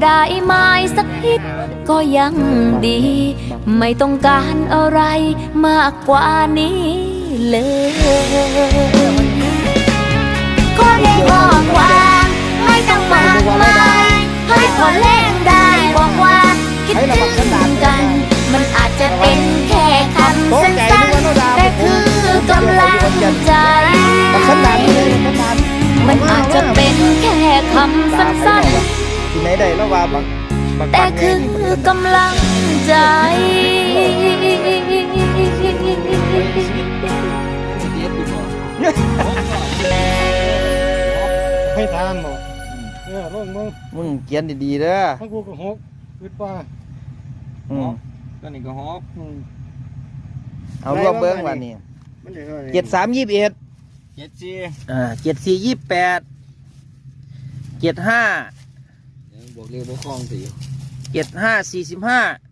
ได้ไหมสักนิดก็ยังดี ไม่ต้องการอะไรมากกว่านี้เลยขอได้บอกว่าไม่ต้องมากมายให้พอเล่นได้บอกว่าคิดถึงกันมันอาจจะเป็นแค่คำสั้นๆแต่คือกำลังใจมันอาจจะเป็นแค่คำสั้นๆที่ไหนได้แล้วว่าบางแต่คือกำลังใจให้ทานบ่ลงมึงเขียนดีๆเด้อทั้งกูก็หกคิดว่าตัวนี้ก็ฮอก เอารวมเบิ้งวันนี้73 21 74 28 75 บวกเร็วบวกคล่องสิ75 45